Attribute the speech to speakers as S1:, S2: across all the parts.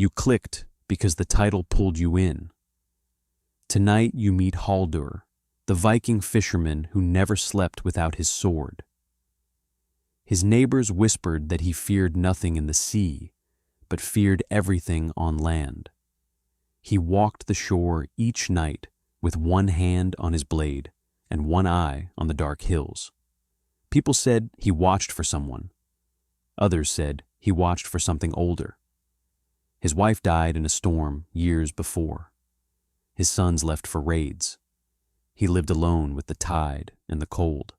S1: You clicked because the title pulled you in. Tonight you meet Haldur, the Viking fisherman who never slept without his sword. His neighbors whispered that he feared nothing in the sea, but feared everything on land. He walked the shore each night with one hand on his blade and one eye on the dark hills. People said he watched for someone. Others said he watched for something older. His wife died in a storm years before. His sons left for raids. He lived alone with the tide and the cold.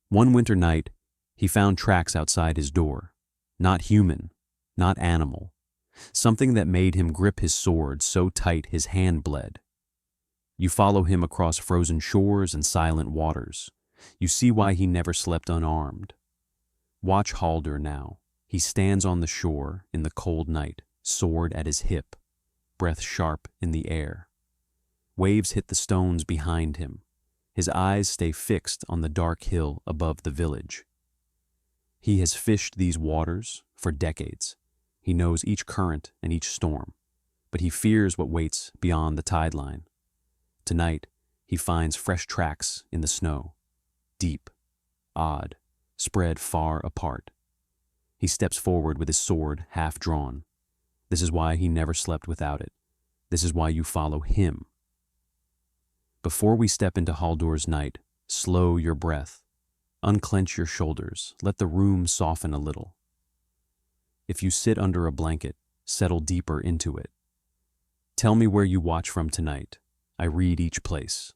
S1: One winter night, he found tracks outside his door. Not human, not animal. Something that made him grip his sword so tight his hand bled. You follow him across frozen shores and silent waters. You see why he never slept unarmed. Watch Haldur now. He stands on the shore in the cold night, sword at his hip, breath sharp in the air. Waves hit the stones behind him. His eyes stay fixed on the dark hill above the village. He has fished these waters for decades. He knows each current and each storm, but he fears what waits beyond the tide line. Tonight, he finds fresh tracks in the snow, deep, odd, spread far apart. He steps forward with his sword half drawn. This is why he never slept without it. This is why you follow him. Before we step into Haldur's night, slow your breath. Unclench your shoulders. Let the room soften a little. If you sit under a blanket, settle deeper into it. Tell me where you watch from tonight. I read each place.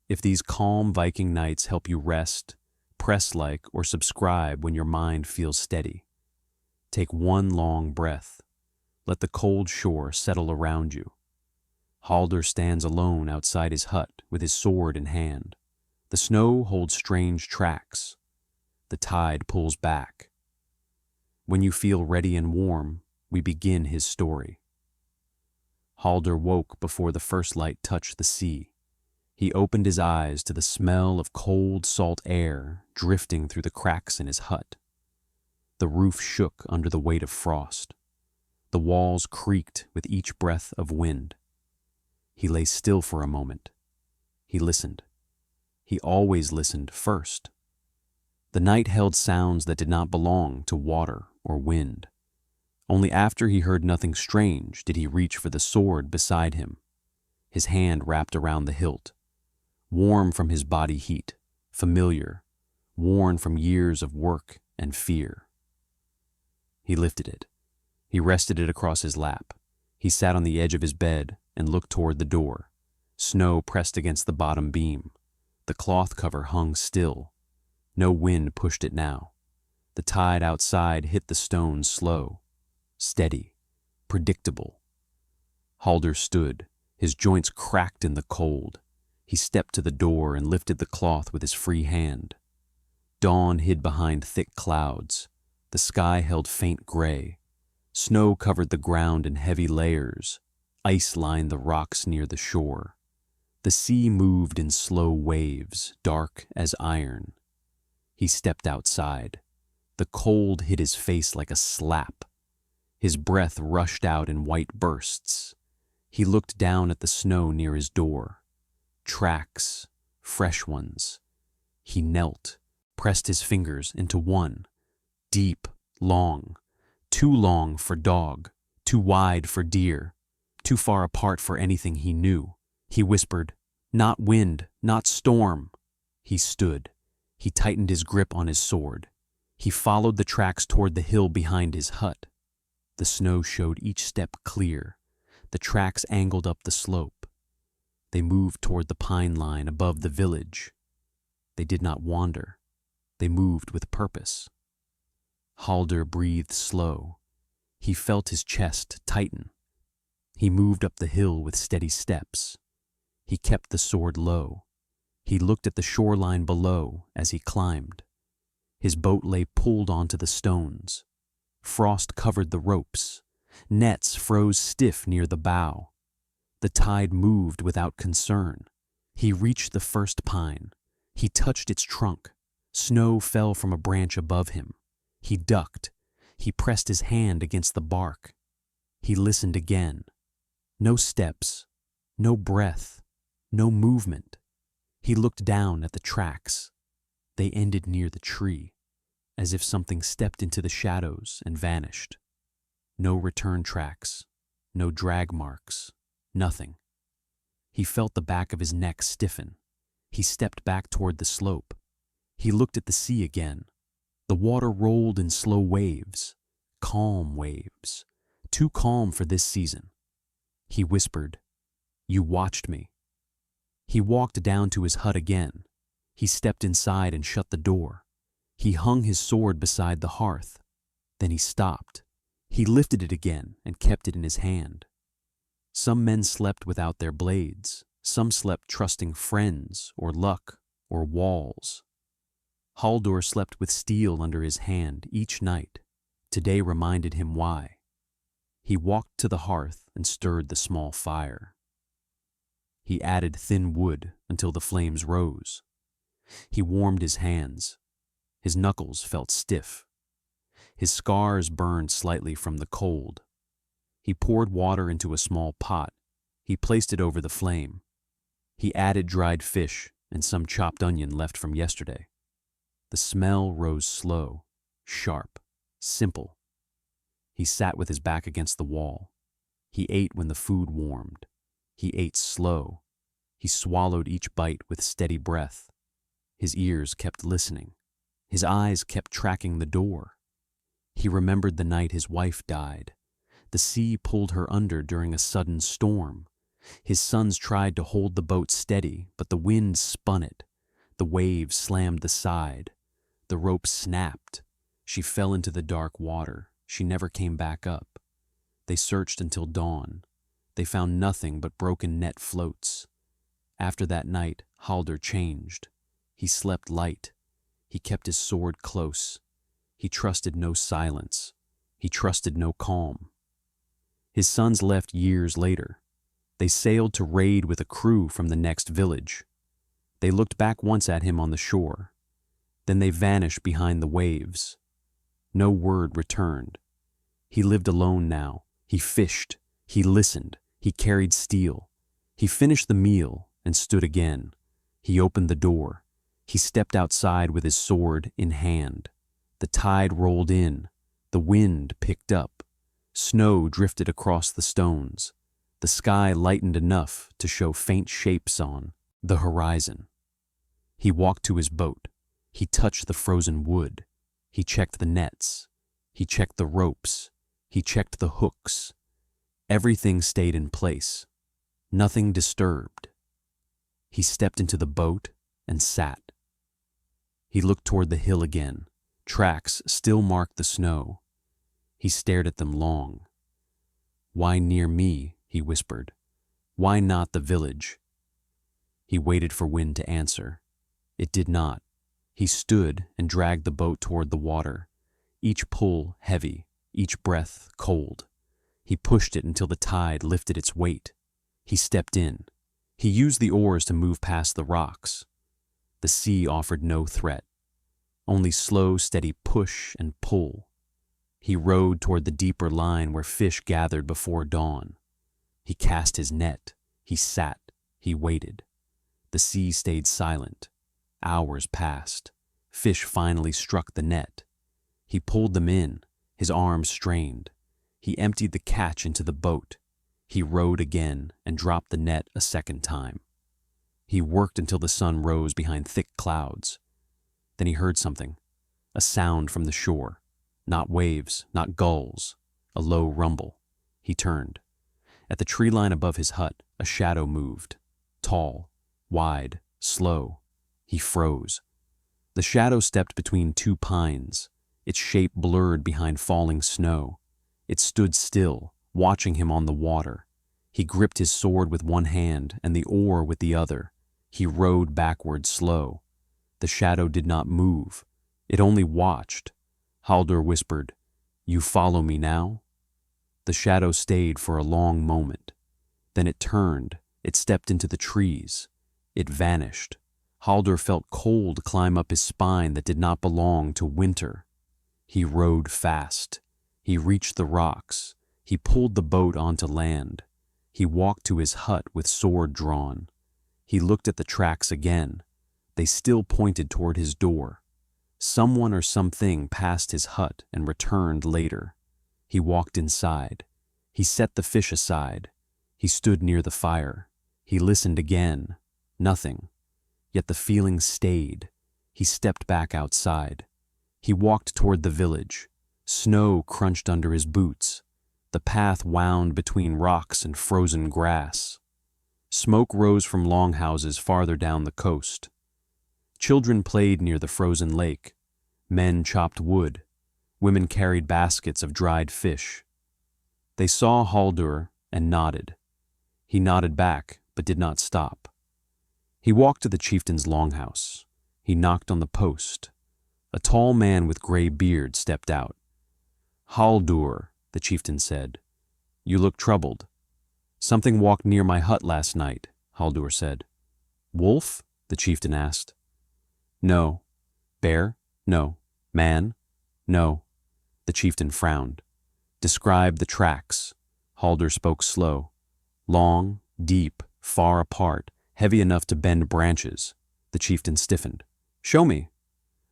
S1: If these calm Viking nights help you rest, press like or subscribe when your mind feels steady. Take one long breath. Let the cold shore settle around you. Haldur stands alone outside his hut with his sword in hand. The snow holds strange tracks. The tide pulls back. When you feel ready and warm, we begin his story. Haldur woke before the first light touched the sea. He opened his eyes to the smell of cold, salt air drifting through the cracks in his hut. The roof shook under the weight of frost. The walls creaked with each breath of wind. He lay still for a moment. He listened. He always listened first. The night held sounds that did not belong to water or wind. Only after he heard nothing strange did he reach for the sword beside him, his hand wrapped around the hilt. Warm from his body heat, familiar, worn from years of work and fear. He lifted it. He rested it across his lap. He sat on the edge of his bed and looked toward the door. Snow pressed against the bottom beam. The cloth cover hung still. No wind pushed it now. The tide outside hit the stones slow, steady, predictable. Haldur stood, his joints cracked in the cold. He stepped to the door and lifted the cloth with his free hand. Dawn hid behind thick clouds. The sky held faint gray. Snow covered the ground in heavy layers. Ice lined the rocks near the shore. The sea moved in slow waves, dark as iron. He stepped outside. The cold hit his face like a slap. His breath rushed out in white bursts. He looked down at the snow near his door. Tracks, fresh ones. He knelt, pressed his fingers into one. Deep, long. Too long for dog, too wide for deer, too far apart for anything he knew. He whispered, "Not wind, not storm." He stood. He tightened his grip on his sword. He followed the tracks toward the hill behind his hut. The snow showed each step clear. The tracks angled up the slope. They moved toward the pine line above the village. They did not wander. They moved with purpose. Haldur breathed slow. He felt his chest tighten. He moved up the hill with steady steps. He kept the sword low. He looked at the shoreline below as he climbed. His boat lay pulled onto the stones. Frost covered the ropes. Nets froze stiff near the bow. The tide moved without concern. He reached the first pine. He touched its trunk. Snow fell from a branch above him. He ducked. He pressed his hand against the bark. He listened again. No steps, no breath, no movement. He looked down at the tracks. They ended near the tree, as if something stepped into the shadows and vanished. No return tracks, no drag marks, nothing. He felt the back of his neck stiffen. He stepped back toward the slope. He looked at the sea again. The water rolled in slow waves, calm waves, too calm for this season. He whispered, "You watched me." He walked down to his hut again. He stepped inside and shut the door. He hung his sword beside the hearth. Then he stopped. He lifted it again and kept it in his hand. Some men slept without their blades. Some slept trusting friends or luck or walls. Halldor slept with steel under his hand each night. Today reminded him why. He walked to the hearth and stirred the small fire. He added thin wood until the flames rose. He warmed his hands. His knuckles felt stiff. His scars burned slightly from the cold. He poured water into a small pot. He placed it over the flame. He added dried fish and some chopped onion left from yesterday. The smell rose slow, sharp, simple. He sat with his back against the wall. He ate when the food warmed. He ate slow. He swallowed each bite with steady breath. His ears kept listening. His eyes kept tracking the door. He remembered the night his wife died. The sea pulled her under during a sudden storm. His sons tried to hold the boat steady, but the wind spun it. The waves slammed the side. The rope snapped. She fell into the dark water. She never came back up. They searched until dawn. They found nothing but broken net floats. After that night, Halldor changed. He slept light. He kept his sword close. He trusted no silence. He trusted no calm. His sons left years later. They sailed to raid with a crew from the next village. They looked back once at him on the shore. Then they vanished behind the waves. No word returned. He lived alone now. He fished. He listened. He carried steel. He finished the meal and stood again. He opened the door. He stepped outside with his sword in hand. The tide rolled in. The wind picked up. Snow drifted across the stones. The sky lightened enough to show faint shapes on the horizon. He walked to his boat. He touched the frozen wood. He checked the nets. He checked the ropes. He checked the hooks. Everything stayed in place. Nothing disturbed. He stepped into the boat and sat. He looked toward the hill again. Tracks still marked the snow. He stared at them long. "Why near me?" he whispered. "Why not the village?" He waited for wind to answer. It did not. He stood and dragged the boat toward the water, each pull heavy, each breath cold. He pushed it until the tide lifted its weight. He stepped in. He used the oars to move past the rocks. The sea offered no threat, only slow, steady push and pull. He rowed toward the deeper line where fish gathered before dawn. He cast his net. He sat. He waited. The sea stayed silent. Hours passed. Fish finally struck the net. He pulled them in. His arms strained. He emptied the catch into the boat. He rowed again and dropped the net a second time. He worked until the sun rose behind thick clouds. Then he heard something, a sound from the shore. Not waves, not gulls, a low rumble. He turned. At the tree line above his hut, a shadow moved. Tall, wide, slow. He froze. The shadow stepped between two pines, its shape blurred behind falling snow. It stood still, watching him on the water. He gripped his sword with one hand and the oar with the other. He rowed backward slow. The shadow did not move. It only watched. Halldor whispered, "You follow me now?" The shadow stayed for a long moment. Then it turned. It stepped into the trees. It vanished. Halldor felt cold climb up his spine that did not belong to winter. He rowed fast. He reached the rocks. He pulled the boat onto land. He walked to his hut with sword drawn. He looked at the tracks again. They still pointed toward his door. Someone or something passed his hut and returned later. He walked inside. He set the fish aside. He stood near the fire. He listened again. Nothing. Yet the feeling stayed. He stepped back outside. He walked toward the village. Snow crunched under his boots. The path wound between rocks and frozen grass. Smoke rose from longhouses farther down the coast. Children played near the frozen lake. Men chopped wood. Women carried baskets of dried fish. They saw Haldur and nodded. He nodded back, but did not stop. He walked to the chieftain's longhouse. He knocked on the post. A tall man with gray beard stepped out. "Haldur," the chieftain said, "you look troubled." "Something walked near my hut last night," Haldur said. "Wolf?" the chieftain asked. "No." "Bear?" "No." "Man?" "No." The chieftain frowned. "Describe the tracks." Haldur spoke slow. "Long, deep, far apart, heavy enough to bend branches." The chieftain stiffened. "Show me."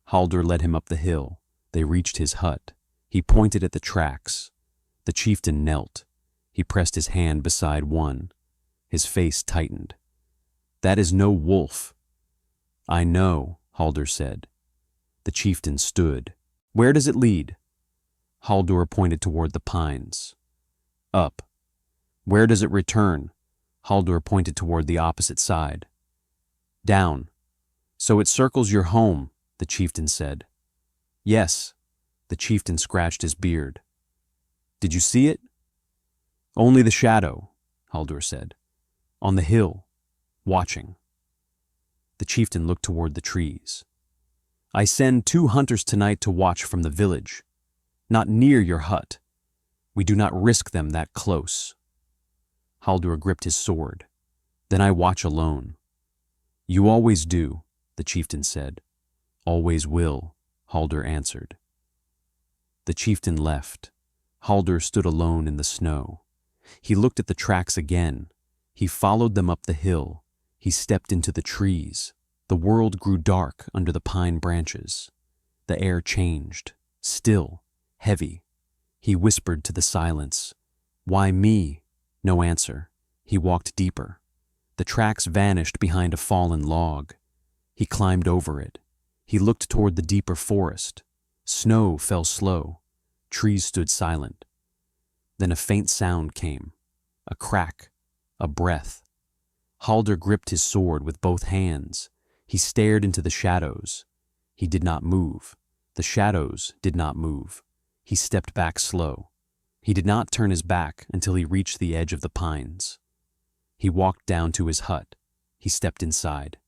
S1: Haldur led him up the hill. They reached his hut. He pointed at the tracks. The chieftain knelt. He pressed his hand beside one. His face tightened. "That is no wolf." "I know," Haldur said. The chieftain stood. "Where does it lead?" Haldur pointed toward the pines. "Up." "Where does it return?" Haldur pointed toward the opposite side. "Down." "So it circles your home," the chieftain said. "Yes." The chieftain scratched his beard. "Did you see it?" "Only the shadow," Haldur said. "On the hill, watching." The chieftain looked toward the trees. "I send 2 hunters tonight to watch from the village, not near your hut. We do not risk them that close." Haldur gripped his sword. "Then I watch alone." "You always do," the chieftain said. "Always will," Haldur answered. The chieftain left. Haldur stood alone in the snow. He looked at the tracks again. He followed them up the hill. He stepped into the trees. The world grew dark under the pine branches. The air changed, still, heavy. He whispered to the silence, "Why me?" No answer. He walked deeper. The tracks vanished behind a fallen log. He climbed over it. He looked toward the deeper forest. Snow fell slow. Trees stood silent. Then a faint sound came. A crack. A breath. Haldur gripped his sword with both hands. He stared into the shadows. He did not move. The shadows did not move. He stepped back slow. He did not turn his back until he reached the edge of the pines. He walked down to his hut. He stepped inside.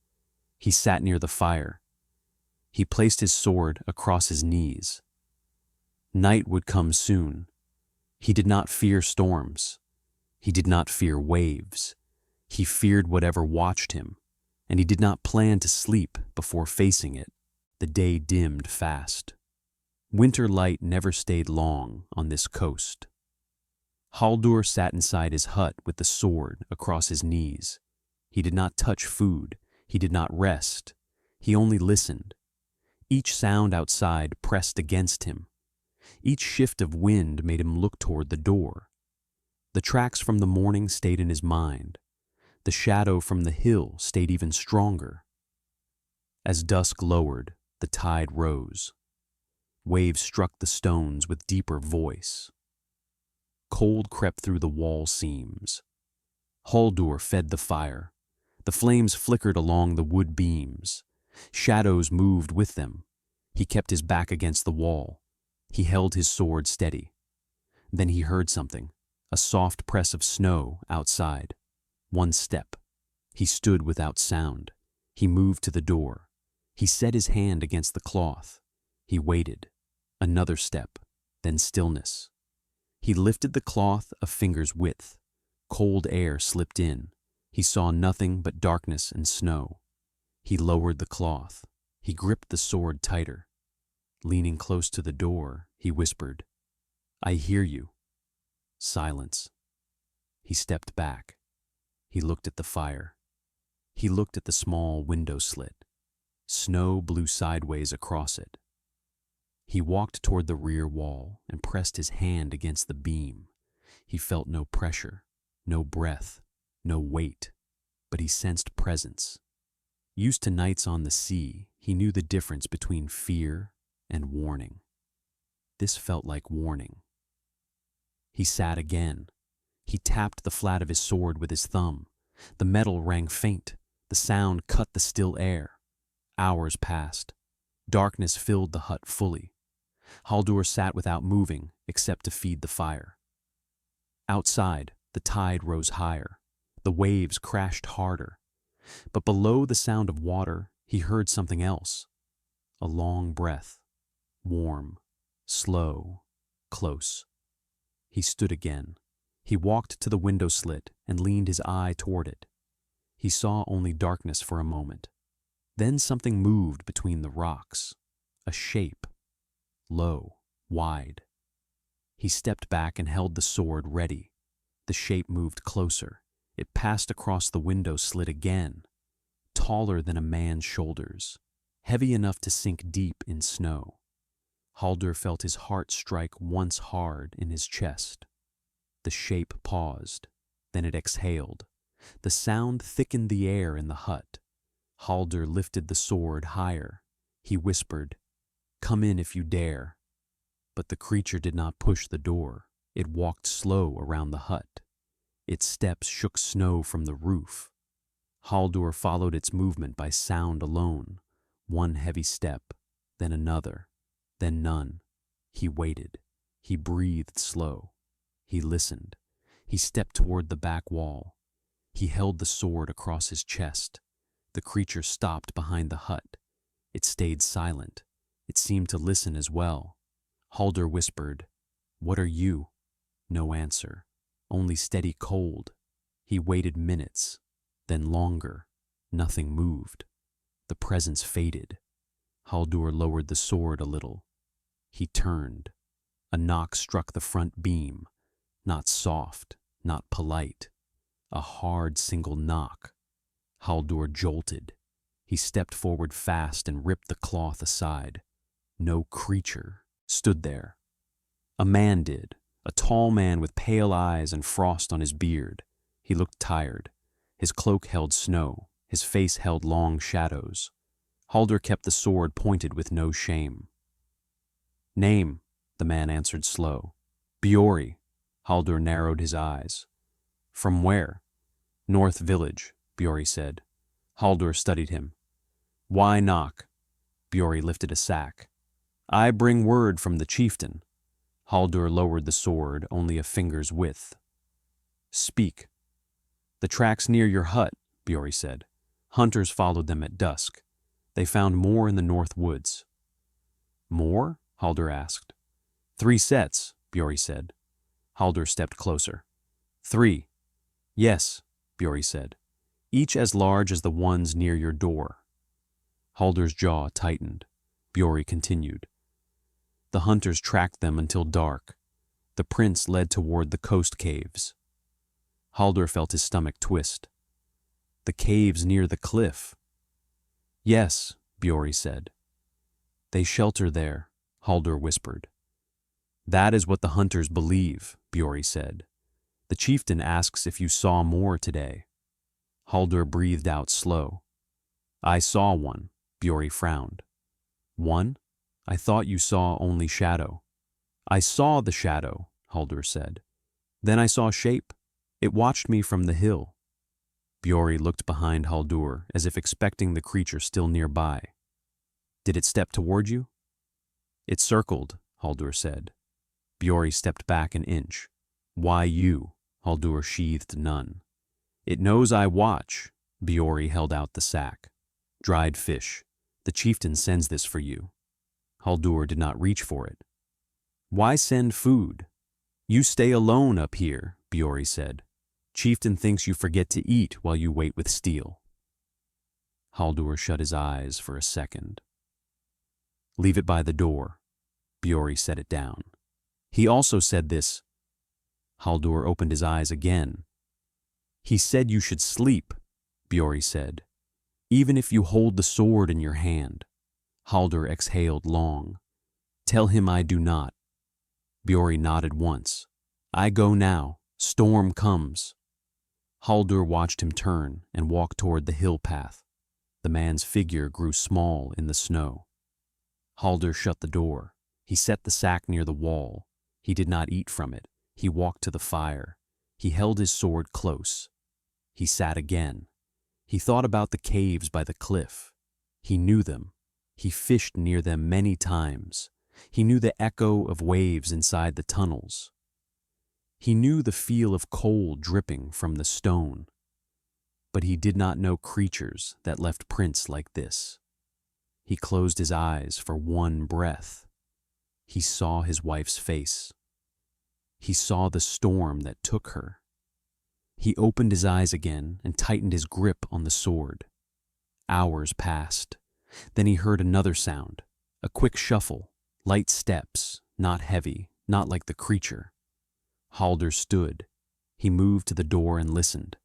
S1: He sat near the fire. He placed his sword across his knees. Night would come soon. He did not fear storms. He did not fear waves. He feared whatever watched him, and he did not plan to sleep before facing it. The day dimmed fast. Winter light never stayed long on this coast. Haldur sat inside his hut with the sword across his knees. He did not touch food. He did not rest. He only listened. Each sound outside pressed against him. Each shift of wind made him look toward the door. The tracks from the morning stayed in his mind. The shadow from the hill stayed even stronger. As dusk lowered, the tide rose. Waves struck the stones with deeper voice. Cold crept through the wall seams. Haldur fed the fire. The flames flickered along the wood beams. Shadows moved with them. He kept his back against the wall. He held his sword steady. Then he heard something, a soft press of snow outside. One step. He stood without sound. He moved to the door. He set his hand against the cloth. He waited. Another step, then stillness. He lifted the cloth a finger's width. Cold air slipped in. He saw nothing but darkness and snow. He lowered the cloth. He gripped the sword tighter. Leaning close to the door, he whispered, "I hear you." Silence. He stepped back. He looked at the fire. He looked at the small window slit. Snow blew sideways across it. He walked toward the rear wall and pressed his hand against the beam. He felt no pressure, no breath, no weight, but he sensed presence. Used to nights on the sea, he knew the difference between fear and warning. This felt like warning. He sat again. He tapped the flat of his sword with his thumb. The metal rang faint. The sound cut the still air. Hours passed. Darkness filled the hut fully. Haldur sat without moving, except to feed the fire. Outside, the tide rose higher. The waves crashed harder. But below the sound of water, he heard something else. A long breath. Warm, slow, close. He stood again. He walked to the window slit and leaned his eye toward it. He saw only darkness for a moment. Then something moved between the rocks. A shape. Low, wide. He stepped back and held the sword ready. The shape moved closer. It passed across the window slit again. Taller than a man's shoulders. Heavy enough to sink deep in snow. Haldur felt his heart strike once hard in his chest. The shape paused. Then it exhaled. The sound thickened the air in the hut. Haldur lifted the sword higher. He whispered, "Come in if you dare." But the creature did not push the door. It walked slow around the hut. Its steps shook snow from the roof. Haldur followed its movement by sound alone. One heavy step, then another, then none. He waited. He breathed slow. He listened. He stepped toward the back wall. He held the sword across his chest. The creature stopped behind the hut. It stayed silent. It seemed to listen as well. Haldur whispered, "What are you?" No answer. Only steady cold. He waited minutes, then longer. Nothing moved. The presence faded. Haldur lowered the sword a little. He turned. A knock struck the front beam. Not soft, not polite. A hard single knock. Haldur jolted. He stepped forward fast and ripped the cloth aside. No creature stood there. A man did. A tall man with pale eyes and frost on his beard. He looked tired. His cloak held snow. His face held long shadows. Haldur kept the sword pointed with no shame. "Name," the man answered slow. "Biori." Haldur narrowed his eyes. "From where?" "North Village," Biori said. Haldur studied him. "Why knock?" Biori lifted a sack. "I bring word from the chieftain." Haldur lowered the sword only a finger's width. "Speak." "The tracks near your hut," Biori said. "Hunters followed them at dusk. They found more in the north woods." "More?" Haldur asked. "3 sets," Biori said. Haldur stepped closer. "3. "Yes," Biori said. "Each as large as the ones near your door." Haldur's jaw tightened. Biori continued. "The hunters tracked them until dark. The prince led toward the coast caves." Haldur felt his stomach twist. "The caves near the cliff." "Yes," Biori said. "They shelter there," Haldur whispered. "That is what the hunters believe," Biori said. "The chieftain asks if you saw more today." Haldur breathed out slow. "I saw one," Biori frowned. "One? I thought you saw only shadow." "I saw the shadow," Haldur said. "Then I saw shape. It watched me from the hill." Biori looked behind Haldur as if expecting the creature still nearby. "Did it step toward you?" "It circled," Haldur said. Biori stepped back an inch. "Why you?" Haldur sheathed none. "It knows I watch." Biori held out the sack. "Dried fish. The chieftain sends this for you." Haldur did not reach for it. "Why send food?" "You stay alone up here," Biori said. "Chieftain thinks you forget to eat while you wait with steel." Haldur shut his eyes for a second. "Leave it by the door." Biori set it down. "He also said this." Haldur opened his eyes again. "He said you should sleep," Bjori said, "even if you hold the sword in your hand." Haldur exhaled long. "Tell him I do not." Bjori nodded once. "I go now. Storm comes." Haldur watched him turn and walk toward the hill path. The man's figure grew small in the snow. Haldur shut the door. He set the sack near the wall. He did not eat from it. He walked to the fire. He held his sword close. He sat again. He thought about the caves by the cliff. He knew them. He fished near them many times. He knew the echo of waves inside the tunnels. He knew the feel of cold dripping from the stone. But he did not know creatures that left prints like this. He closed his eyes for one breath. He saw his wife's face. He saw the storm that took her. He opened his eyes again and tightened his grip on the sword. Hours passed. Then he heard another sound, a quick shuffle, light steps, not heavy, not like the creature. Haldur stood. He moved to the door and listened.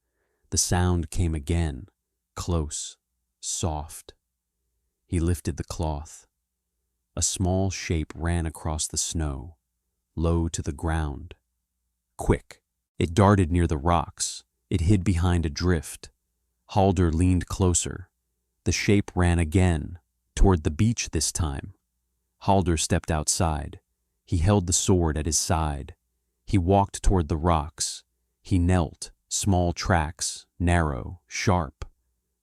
S1: The sound came again, close, soft. He lifted the cloth. A small shape ran across the snow, low to the ground. Quick, it darted near the rocks. It hid behind a drift. Haldur leaned closer. The shape ran again, toward the beach this time. Haldur stepped outside. He held the sword at his side. He walked toward the rocks. He knelt, small tracks, narrow, sharp.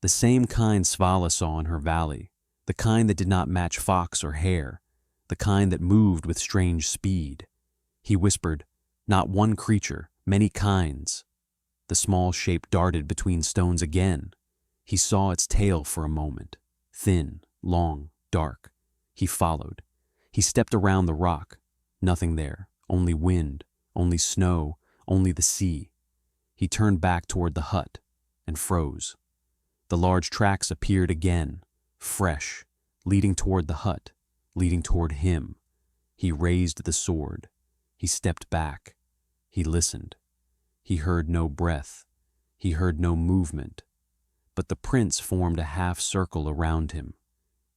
S1: The same kind Svala saw in her valley, the kind that did not match fox or hare, the kind that moved with strange speed. He whispered, "Not one creature, many kinds." The small shape darted between stones again. He saw its tail for a moment, thin, long, dark. He followed. He stepped around the rock. Nothing there, only wind, only snow, only the sea. He turned back toward the hut and froze. The large tracks appeared again, fresh, leading toward the hut, leading toward him. He raised the sword. He stepped back. He listened. He heard no breath. He heard no movement. But the prince formed a half circle around him.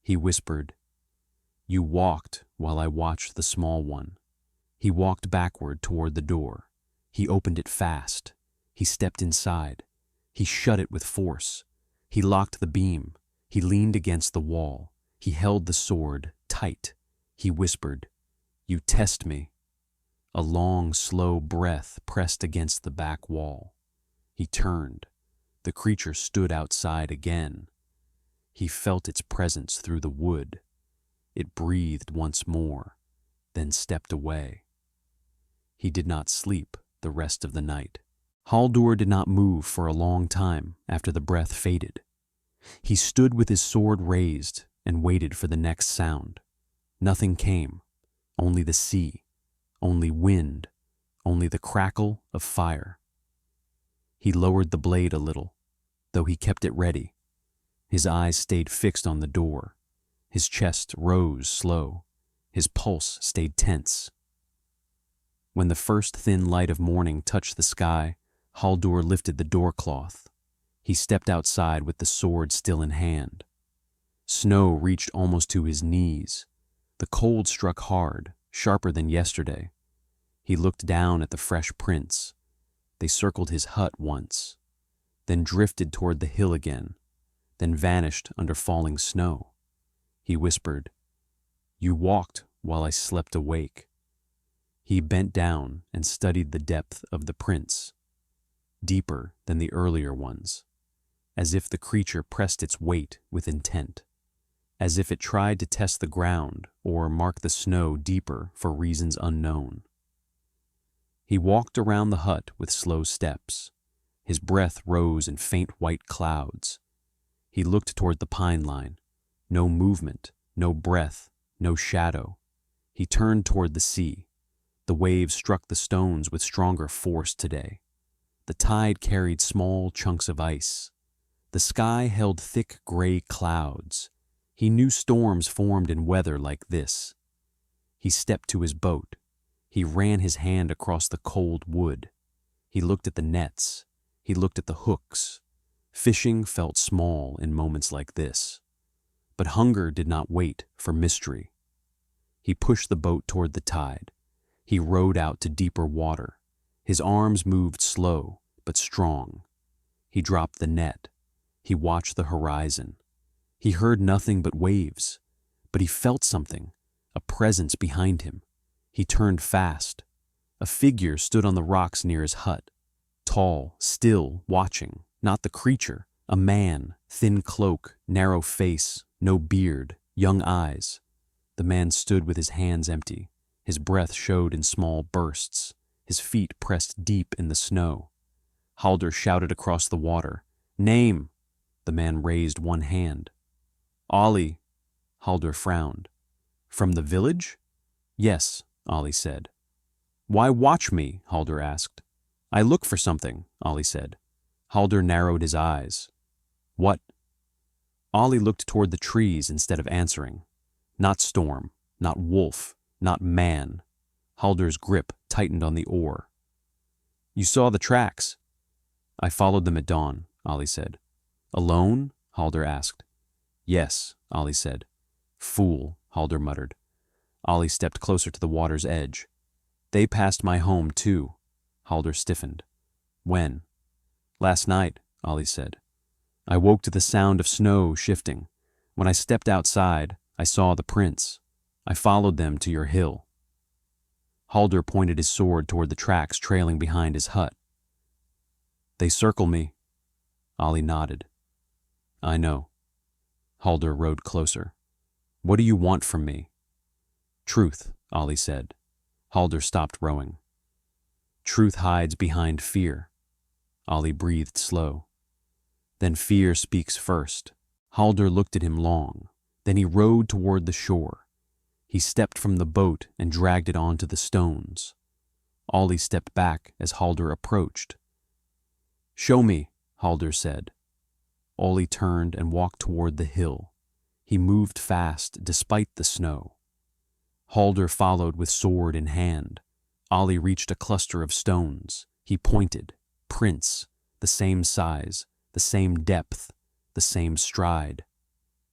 S1: He whispered, "You walked while I watched the small one." He walked backward toward the door. He opened it fast. He stepped inside. He shut it with force. He locked the beam. He leaned against the wall. He held the sword tight. He whispered, "You test me." A long, slow breath pressed against the back wall. He turned. The creature stood outside again. He felt its presence through the wood. It breathed once more, then stepped away. He did not sleep the rest of the night. Haldur did not move for a long time after the breath faded. He stood with his sword raised and waited for the next sound. Nothing came, only the sea, only wind, only the crackle of fire. He lowered the blade a little, though he kept it ready. His eyes stayed fixed on the door. His chest rose slow. His pulse stayed tense. When the first thin light of morning touched the sky, Haldur lifted the door cloth. He stepped outside with the sword still in hand. Snow reached almost to his knees. The cold struck hard, sharper than yesterday. He looked down at the fresh prints. They circled his hut once, then drifted toward the hill again, then vanished under falling snow. He whispered, "You walked while I slept awake." He bent down and studied the depth of the prints, deeper than the earlier ones, as if the creature pressed its weight with intent, as if it tried to test the ground or mark the snow deeper for reasons unknown. He walked around the hut with slow steps. His breath rose in faint white clouds. He looked toward the pine line. No movement, no breath, no shadow. He turned toward the sea. The waves struck the stones with stronger force today. The tide carried small chunks of ice. The sky held thick gray clouds. He knew storms formed in weather like this. He stepped to his boat. He ran his hand across the cold wood. He looked at the nets. He looked at the hooks. Fishing felt small in moments like this. But hunger did not wait for mystery. He pushed the boat toward the tide. He rowed out to deeper water. His arms moved slow but strong. He dropped the net. He watched the horizon. He heard nothing but waves, but he felt something, a presence behind him. He turned fast. A figure stood on the rocks near his hut, tall, still, watching, not the creature, a man, thin cloak, narrow face, no beard, young eyes. The man stood with his hands empty. His breath showed in small bursts. His feet pressed deep in the snow. Halder shouted across the water, "Name!" The man raised one hand. "Ollie." Halder frowned. "From the village?" "Yes," Ollie said. "Why watch me?" Halder asked. "I look for something," Ollie said. Halder narrowed his eyes. "What?" Ollie looked toward the trees instead of answering. Not storm, not wolf, not man. Halder's grip tightened on the oar. "You saw the tracks." "I followed them at dawn," Ollie said. "Alone?" Halder asked. "Yes," Ollie said. "Fool," Halder muttered. Ollie stepped closer to the water's edge. "They passed my home, too." Halder stiffened. "When?" "Last night," Ollie said. "I woke to the sound of snow shifting. When I stepped outside, I saw the prints. I followed them to your hill." Halder pointed his sword toward the tracks trailing behind his hut. "They circle me." Ollie nodded. "I know." Halder rode closer. "What do you want from me?" "Truth," Ollie said. Halder stopped rowing. "Truth hides behind fear." Ollie breathed slow. "Then fear speaks first." Halder looked at him long. Then he rowed toward the shore. He stepped from the boat and dragged it onto the stones. Ollie stepped back as Halder approached. "Show me," Halder said. Ollie turned and walked toward the hill. He moved fast despite the snow. Halder followed with sword in hand. Ollie reached a cluster of stones. He pointed. Prints, the same size, the same depth, the same stride.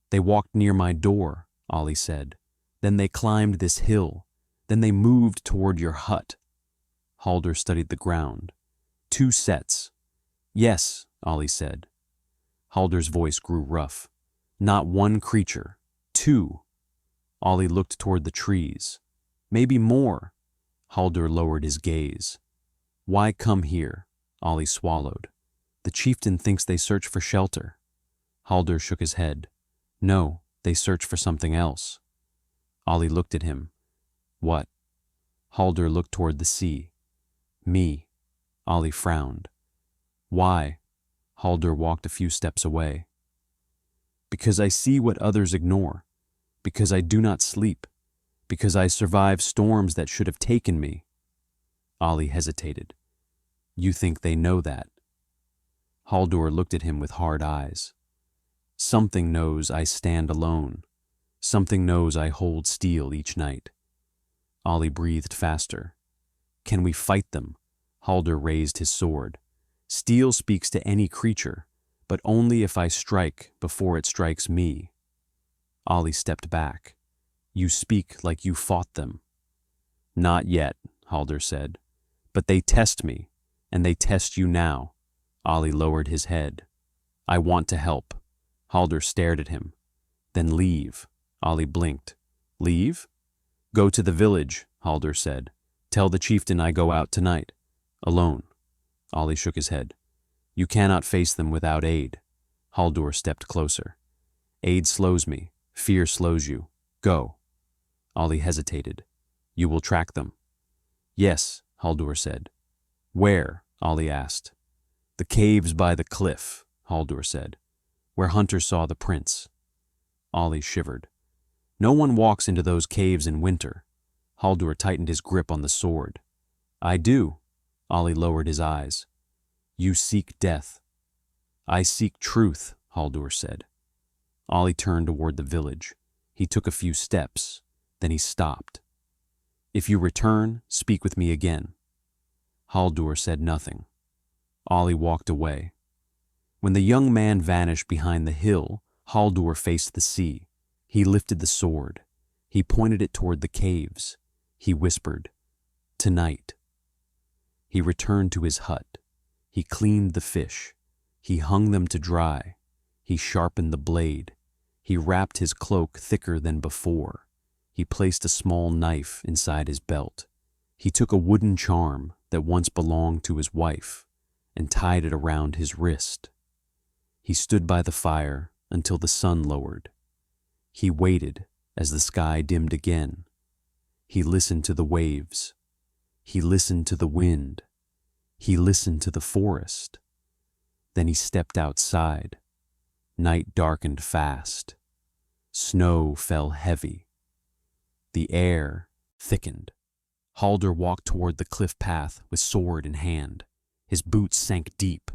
S1: "They walked near my door," Ollie said. "Then they climbed this hill. Then they moved toward your hut." Halder studied the ground. "2 sets." "Yes," Ollie said. Halder's voice grew rough. "Not 1 creature. 2." Ollie looked toward the trees. "Maybe more." Halder lowered his gaze. "Why come here?" Ollie swallowed. "The chieftain thinks they search for shelter." Halder shook his head. "No, they search for something else." Ollie looked at him. "What?" Halder looked toward the sea. "Me." Ollie frowned. "Why?" Halder walked a few steps away. "Because I see what others ignore. Because I do not sleep. Because I survive storms that should have taken me." Ollie hesitated. "You think they know that?" Halder looked at him with hard eyes. "Something knows I stand alone. Something knows I hold steel each night." Ollie breathed faster. "Can we fight them?" Halder raised his sword. "Steel speaks to any creature, but only if I strike before it strikes me." Ollie stepped back. "You speak like you fought them." "Not yet," Halder said. "But they test me, and they test you now." Ollie lowered his head. "I want to help." Halder stared at him. "Then leave." Ollie blinked. "Leave?" "Go to the village," Halder said. "Tell the chieftain I go out tonight. Alone." Ollie shook his head. "You cannot face them without aid." Halder stepped closer. "Aid slows me. Fear slows you. Go." Ollie hesitated. "You will track them?" "Yes," Halder said. "Where?" Ollie asked. "The caves by the cliff," Halder said. "Where Hunter saw the prints." Ollie shivered. "No one walks into those caves in winter." Halder tightened his grip on the sword. "I do." Ollie lowered his eyes. "You seek death." "I seek truth," Halder said. Ollie turned toward the village. He took a few steps. Then he stopped. If you return, speak with me again." Haldur said nothing. Ollie walked away. When the young man vanished behind the hill, Haldur faced the sea. He lifted the sword. He pointed it toward the caves. He whispered, "Tonight." He returned to his hut. He cleaned the fish. He hung them to dry. He sharpened the blade. He wrapped his cloak thicker than before. He placed a small knife inside his belt. He took a wooden charm that once belonged to his wife and tied it around his wrist. He stood by the fire until the sun lowered. He waited as the sky dimmed again. He listened to the waves. He listened to the wind. He listened to the forest. Then he stepped outside. Night darkened fast. Snow fell heavy. The air thickened. Haldur walked toward the cliff path with sword in hand. His boots sank deep.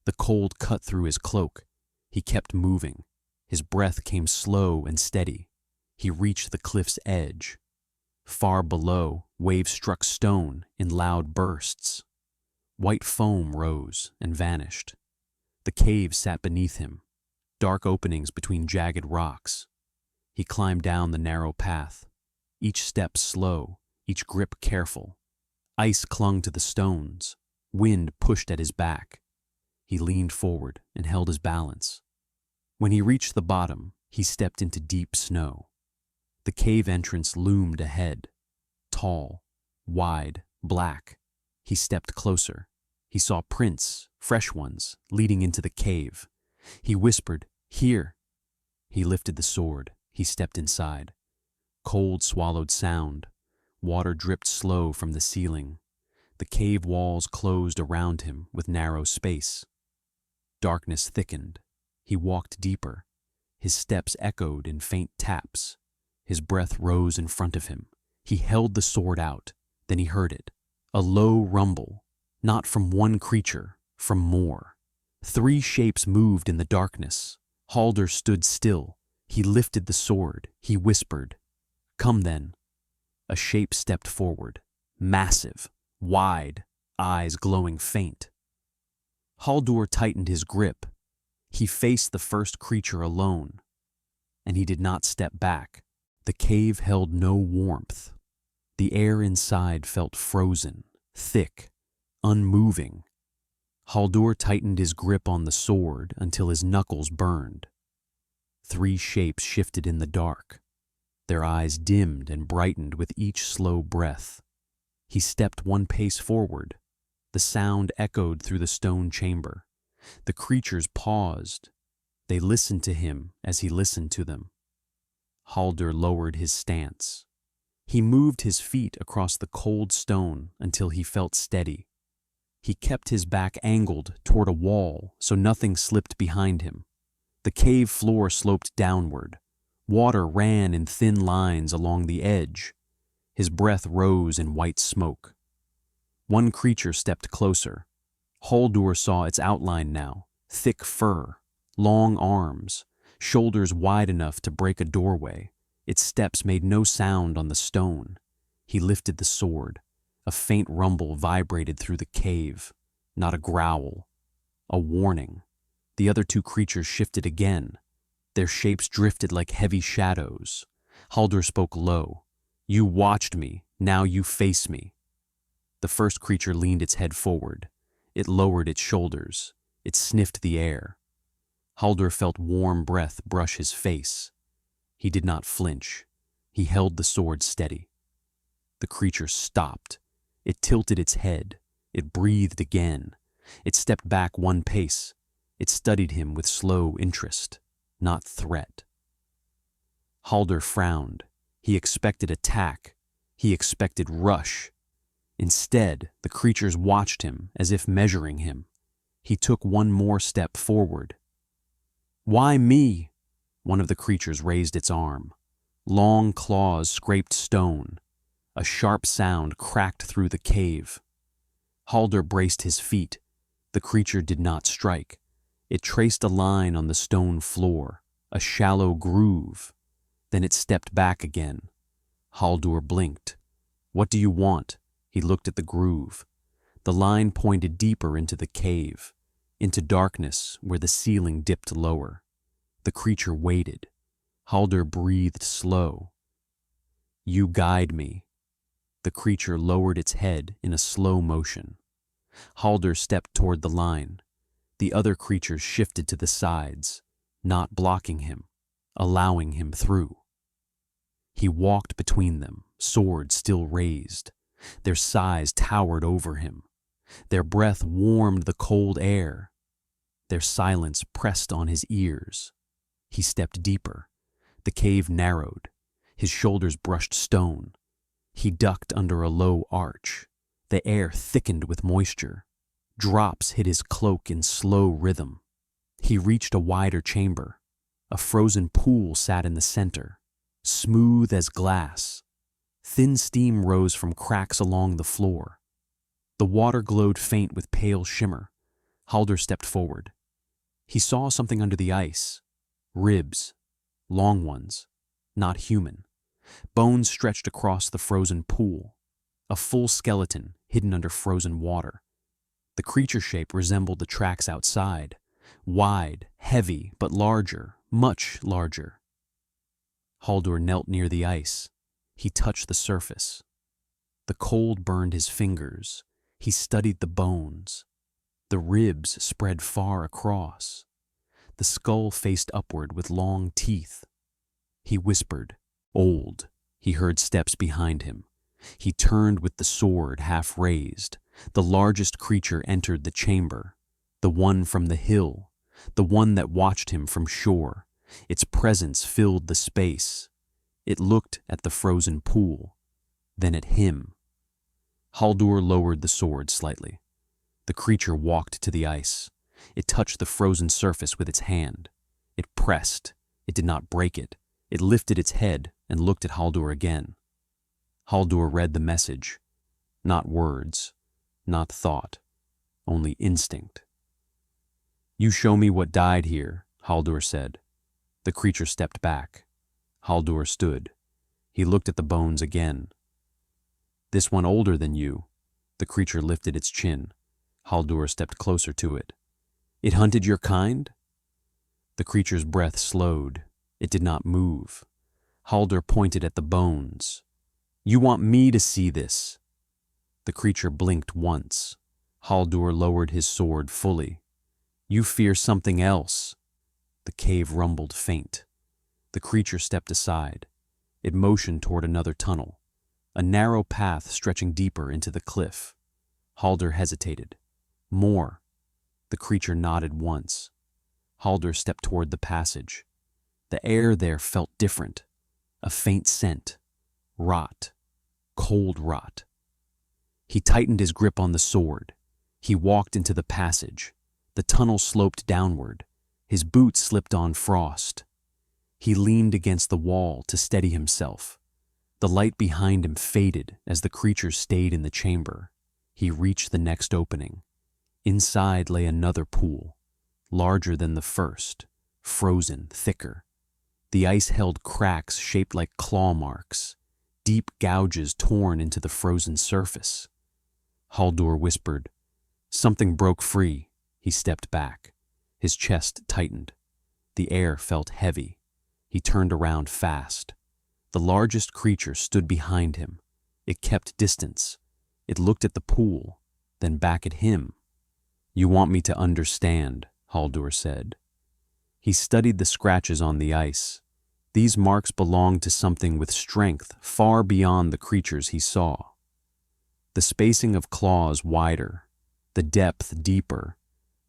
S1: The cold cut through his cloak. He kept moving. His breath came slow and steady. He reached the cliff's edge. Far below, waves struck stone in loud bursts. White foam rose and vanished. The cave sat beneath him, dark openings between jagged rocks. He climbed down the narrow path, each step slow, each grip careful. Ice clung to the stones. Wind pushed at his back. He leaned forward and held his balance. When he reached the bottom, he stepped into deep snow. The cave entrance loomed ahead, tall, wide, black. He stepped closer. He saw prints, fresh ones, leading into the cave. He whispered, "Here." He lifted the sword. He stepped inside. Cold swallowed sound. Water dripped slow from the ceiling. The cave walls closed around him with narrow space. Darkness thickened. He walked deeper. His steps echoed in faint taps. His breath rose in front of him. He held the sword out. Then he heard it. A low rumble. Not from one creature, from more. 3 shapes moved in the darkness. Haldur stood still. He lifted the sword. He whispered, "Come then." A shape stepped forward. Massive, wide, eyes glowing faint. Haldur tightened his grip. He faced the first creature alone, and he did not step back. The cave held no warmth. The air inside felt frozen, thick, unmoving. Haldur tightened his grip on the sword until his knuckles burned. 3 shapes shifted in the dark. Their eyes dimmed and brightened with each slow breath. He stepped 1 pace forward. The sound echoed through the stone chamber. The creatures paused. They listened to him as he listened to them. Haldur lowered his stance. He moved his feet across the cold stone until he felt steady. He kept his back angled toward a wall so nothing slipped behind him. The cave floor sloped downward. Water ran in thin lines along the edge. His breath rose in white smoke. 1 creature stepped closer. Haldur saw its outline now, thick fur, long arms, shoulders wide enough to break a doorway. Its steps made no sound on the stone. He lifted the sword. A faint rumble vibrated through the cave. Not a growl. A warning. The other 2 creatures shifted again. Their shapes drifted like heavy shadows. Haldur spoke low. "You watched me. Now you face me." The first creature leaned its head forward. It lowered its shoulders. It sniffed the air. Haldur felt warm breath brush his face. He did not flinch. He held the sword steady. The creature stopped. It tilted its head. It breathed again. It stepped back 1 pace. It studied him with slow interest, not threat. Haldur frowned. He expected attack. He expected rush. Instead, the creatures watched him as if measuring him. He took 1 more step forward. "Why me?" One of the creatures raised its arm. Long claws scraped stone. A sharp sound cracked through the cave. Haldur braced his feet. The creature did not strike. It traced a line on the stone floor, a shallow groove. Then it stepped back again. Haldur blinked. "What do you want?" He looked at the groove. The line pointed deeper into the cave, into darkness where the ceiling dipped lower. The creature waited. Haldur breathed slow. "You guide me." The creature lowered its head in a slow motion. Haldur stepped toward the line. The other creatures shifted to the sides, not blocking him, allowing him through. He walked between them, sword still raised. Their size towered over him. Their breath warmed the cold air. Their silence pressed on his ears. He stepped deeper. The cave narrowed. His shoulders brushed stone. He ducked under a low arch. The air thickened with moisture. Drops hit his cloak in slow rhythm. He reached a wider chamber. A frozen pool sat in the center, smooth as glass. Thin steam rose from cracks along the floor. The water glowed faint with pale shimmer. Haldur stepped forward. He saw something under the ice. Ribs. Long ones. Not human. Bones stretched across the frozen pool. A full skeleton hidden under frozen water. The creature shape resembled the tracks outside. Wide, heavy, but larger, much larger. Haldur knelt near the ice. He touched the surface. The cold burned his fingers. He studied the bones. The ribs spread far across. The skull faced upward with long teeth. He whispered, "Old." He heard steps behind him. He turned with the sword half raised. The largest creature entered the chamber. The one from the hill. The one that watched him from shore. Its presence filled the space. It looked at the frozen pool, then at him. Haldur lowered the sword slightly. The creature walked to the ice. It touched the frozen surface with its hand. It pressed. It did not break it. It lifted its head and looked at Haldur again. Haldur read the message. Not words, not thought, only instinct. "You show me what died here," Haldur said. The creature stepped back. Haldur stood. He looked at the bones again. "This one older than you." The creature lifted its chin. Haldur stepped closer to it. "It hunted your kind?" The creature's breath slowed. It did not move. Haldur pointed at the bones. "You want me to see this?" The creature blinked once. Haldur lowered his sword fully. "You fear something else." The cave rumbled faint. The creature stepped aside. It motioned toward another tunnel, a narrow path stretching deeper into the cliff. Haldur hesitated. "More." The creature nodded once. Haldur stepped toward the passage. The air there felt different. A faint scent. Rot. Cold rot. He tightened his grip on the sword. He walked into the passage. The tunnel sloped downward. His boots slipped on frost. He leaned against the wall to steady himself. The light behind him faded as the creature stayed in the chamber. He reached the next opening. Inside lay another pool, larger than the first, frozen, thicker. The ice held cracks shaped like claw marks, deep gouges torn into the frozen surface. Haldur whispered. Something broke free. He stepped back. His chest tightened. The air felt heavy. He turned around fast. The largest creature stood behind him. It kept distance. It looked at the pool, then back at him. "You want me to understand," Haldur said. He studied the scratches on the ice. These marks belonged to something with strength far beyond the creatures he saw. The spacing of claws wider, the depth deeper,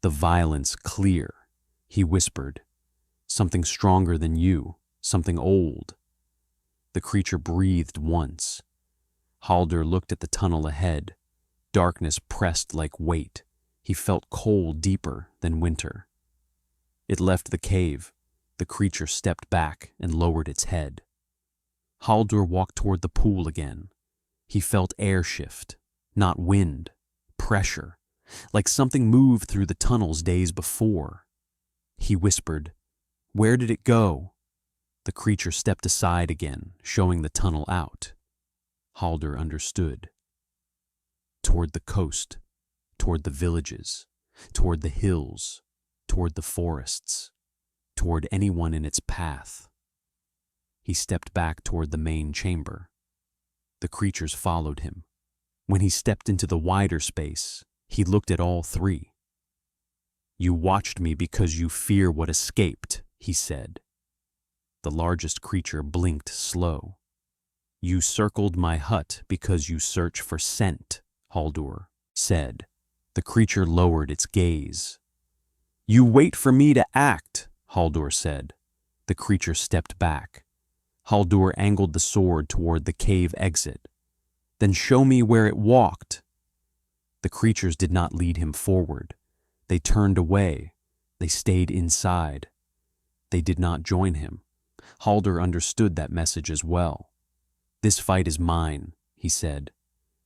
S1: the violence clear. He whispered, "Something stronger than you, something old." The creature breathed once. Haldur looked at the tunnel ahead. Darkness pressed like weight. He felt cold deeper than winter. It left the cave. The creature stepped back and lowered its head. Haldur walked toward the pool again. He felt air shift, not wind, pressure, like something moved through the tunnels days before. He whispered, "Where did it go?" The creature stepped aside again, showing the tunnel out. Halder understood. Toward the coast, toward the villages, toward the hills, toward the forests, toward anyone in its path. He stepped back toward the main chamber. The creatures followed him. When he stepped into the wider space, he looked at all three. "You watched me because you fear what escaped," he said. The largest creature blinked slow. "You circled my hut because you search for scent," Haldur said. The creature lowered its gaze. "You wait for me to act," Haldur said. The creature stepped back. Haldur angled the sword toward the cave exit. "Then show me where it walked." The creatures did not lead him forward. They turned away. They stayed inside. They did not join him. Haldur understood that message as well. "This fight is mine," he said.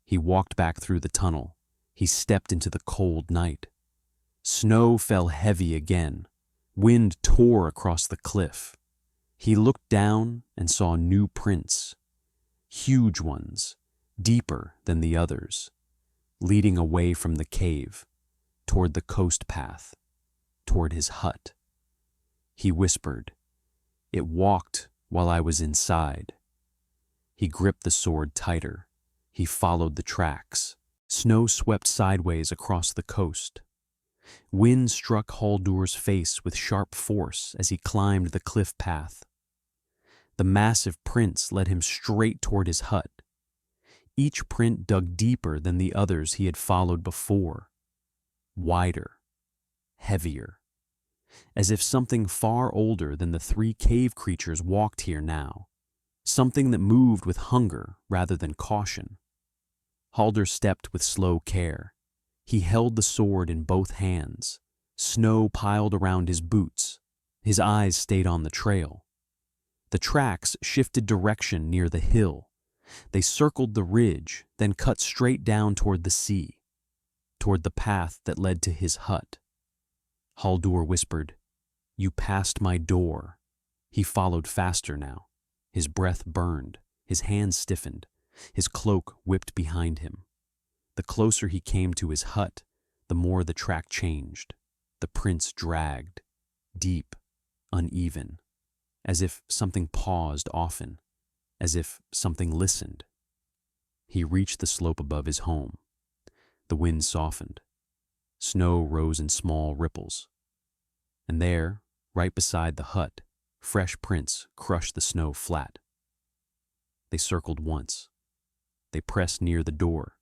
S1: He walked back through the tunnel. He stepped into the cold night. Snow fell heavy again. Wind tore across the cliff. He looked down and saw new prints. Huge ones, deeper than the others, leading away from the cave, toward the coast path, toward his hut. He whispered, "It walked while I was inside." He gripped the sword tighter. He followed the tracks. Snow swept sideways across the coast. Wind struck Haldur's face with sharp force as he climbed the cliff path. The massive prints led him straight toward his hut. Each print dug deeper than the others he had followed before. Wider, heavier, as if something far older than the three cave creatures walked here now, something that moved with hunger rather than caution. Haldur stepped with slow care. He held the sword in both hands. Snow piled around his boots. His eyes stayed on the trail. The tracks shifted direction near the hill. They circled the ridge, then cut straight down toward the sea, toward the path that led to his hut. Haldur whispered, "You passed my door." He followed faster now. His breath burned. His hands stiffened. His cloak whipped behind him. The closer he came to his hut, the more the track changed. The prints dragged, deep, uneven, as if something paused often, as if something listened. He reached the slope above his home. The wind softened. Snow rose in small ripples. And there, right beside the hut, fresh prints crushed the snow flat. They circled once. They pressed near the door.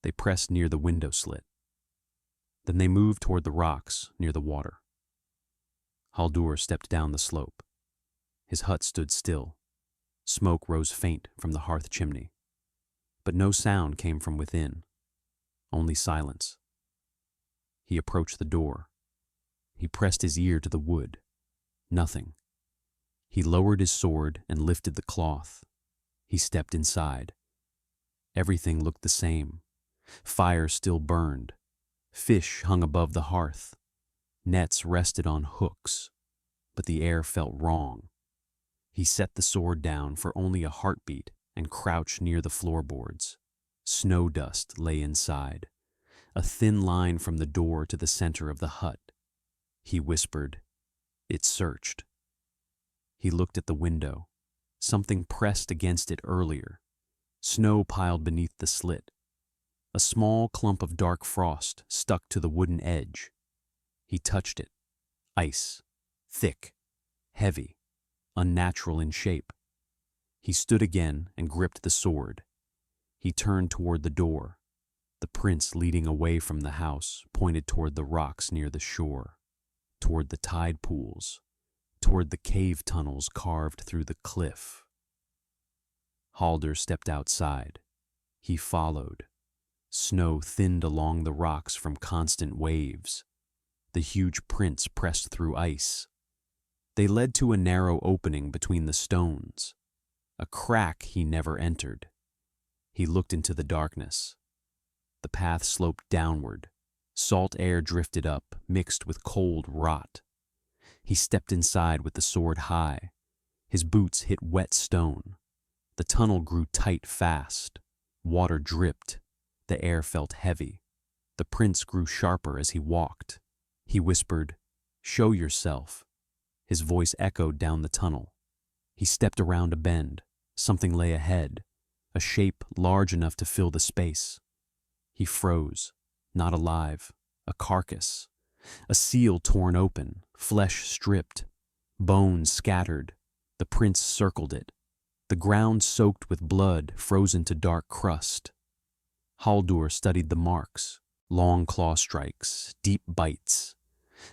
S1: They pressed near the window slit. Then they moved toward the rocks near the water. Haldur stepped down the slope. His hut stood still. Smoke rose faint from the hearth chimney. But no sound came from within. Only silence. He approached the door. He pressed his ear to the wood. Nothing. He lowered his sword and lifted the cloth. He stepped inside. Everything looked the same. Fire still burned. Fish hung above the hearth. Nets rested on hooks. But the air felt wrong. He set the sword down for only a heartbeat and crouched near the floorboards. Snow dust lay inside, a thin line from the door to the center of the hut. He whispered, "It searched." He looked at the window. Something pressed against it earlier. Snow piled beneath the slit. A small clump of dark frost stuck to the wooden edge. He touched it. Ice. Thick. Heavy. Unnatural in shape. He stood again and gripped the sword. He turned toward the door. The prints leading away from the house pointed toward the rocks near the shore, toward the tide pools, toward the cave tunnels carved through the cliff. Haldur stepped outside. He followed. Snow thinned along the rocks from constant waves. The huge prints pressed through ice. They led to a narrow opening between the stones, a crack he never entered. He looked into the darkness. The path sloped downward. Salt air drifted up, mixed with cold rot. He stepped inside with the sword high. His boots hit wet stone. The tunnel grew tight fast. Water dripped. The air felt heavy. The prince grew sharper as he walked. He whispered, "Show yourself." His voice echoed down the tunnel. He stepped around a bend. Something lay ahead, a shape large enough to fill the space. He froze, not alive, a carcass. A seal torn open, flesh stripped, bones scattered. The prince circled it. The ground soaked with blood, frozen to dark crust. Haldur studied the marks, long claw strikes, deep bites.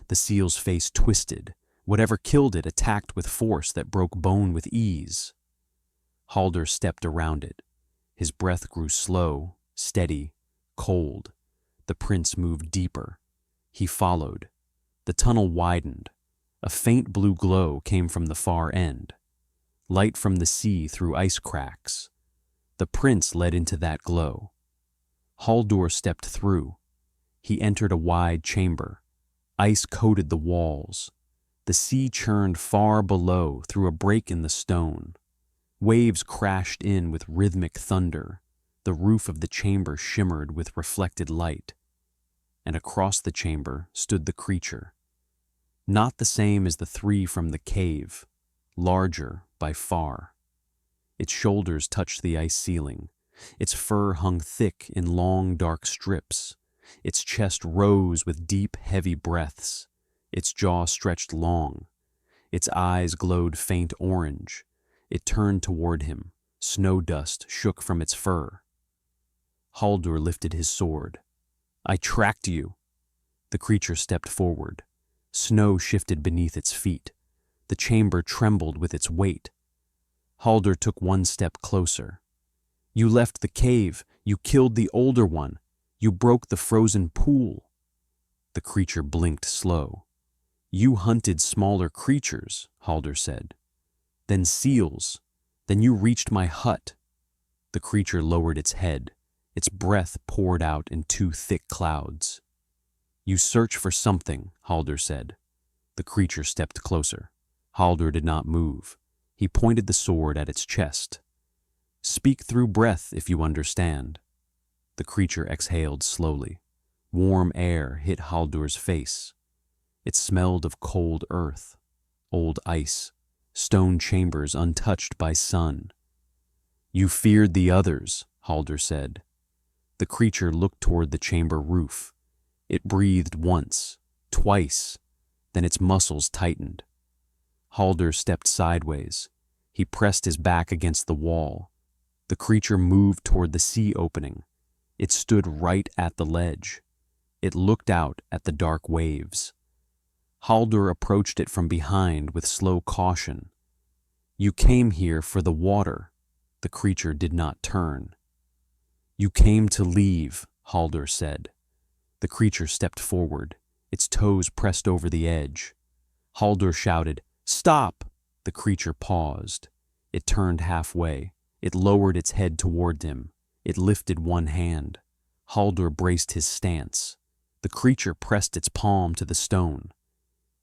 S1: The seal's face twisted. Whatever killed it attacked with force that broke bone with ease. Haldur stepped around it. His breath grew slow, steady, cold. The prince moved deeper. He followed. The tunnel widened. A faint blue glow came from the far end. Light from the sea through ice cracks. The prince led into that glow. Haldur stepped through. He entered a wide chamber. Ice coated the walls. The sea churned far below through a break in the stone. Waves crashed in with rhythmic thunder. The roof of the chamber shimmered with reflected light. And across the chamber stood the creature. Not the same as the three from the cave, larger by far. Its shoulders touched the ice ceiling. Its fur hung thick in long, dark strips. Its chest rose with deep, heavy breaths. Its jaw stretched long. Its eyes glowed faint orange. It turned toward him. Snow dust shook from its fur. Haldur lifted his sword. "I tracked you." The creature stepped forward. Snow shifted beneath its feet. The chamber trembled with its weight. Haldur took one step closer. "You left the cave. You killed the older one. You broke the frozen pool." The creature blinked slow. "You hunted smaller creatures," Haldur said. "Then seals. Then you reached my hut." The creature lowered its head. Its breath poured out in two thick clouds. "You search for something," Haldur said. The creature stepped closer. Haldur did not move. He pointed the sword at its chest. "Speak through breath if you understand." The creature exhaled slowly. Warm air hit Haldur's face. It smelled of cold earth, old ice, stone chambers untouched by sun. "You feared the others," Haldur said. The creature looked toward the chamber roof. It breathed once, twice, then its muscles tightened. Haldur stepped sideways. He pressed his back against the wall. The creature moved toward the sea opening. It stood right at the ledge. It looked out at the dark waves. Haldur approached it from behind with slow caution. "You came here for the water." The creature did not turn. "You came to leave," Haldur said. The creature stepped forward. Its toes pressed over the edge. Haldur shouted, "Stop!" The creature paused. It turned halfway. It lowered its head toward him. It lifted one hand. Haldur braced his stance. The creature pressed its palm to the stone.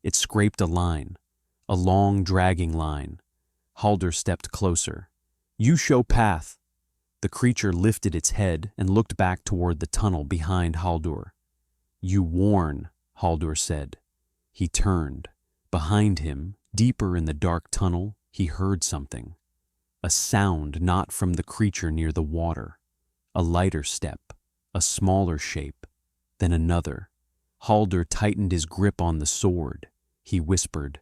S1: It scraped a line, a long, dragging line. Haldur stepped closer. "You show path." The creature lifted its head and looked back toward the tunnel behind Haldur. "You warn," Haldur said. He turned. Behind him, deeper in the dark tunnel, he heard something. A sound not from the creature near the water. A lighter step, a smaller shape, then another. Haldur tightened his grip on the sword. He whispered,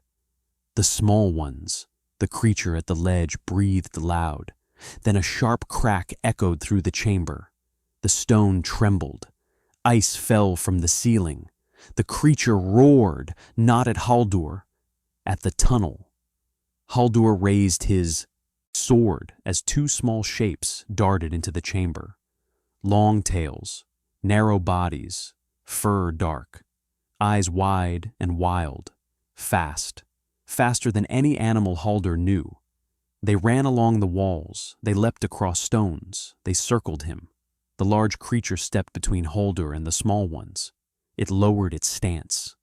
S1: "The small ones." The creature at the ledge breathed loud. Then a sharp crack echoed through the chamber. The stone trembled. Ice fell from the ceiling. The creature roared, not at Haldur, at the tunnel. Haldur raised his sword as two small shapes darted into the chamber. Long tails, narrow bodies, fur dark, eyes wide and wild, fast, faster than any animal Haldur knew. They ran along the walls, they leapt across stones, they circled him. The large creature stepped between Haldur and the small ones. It lowered its stance.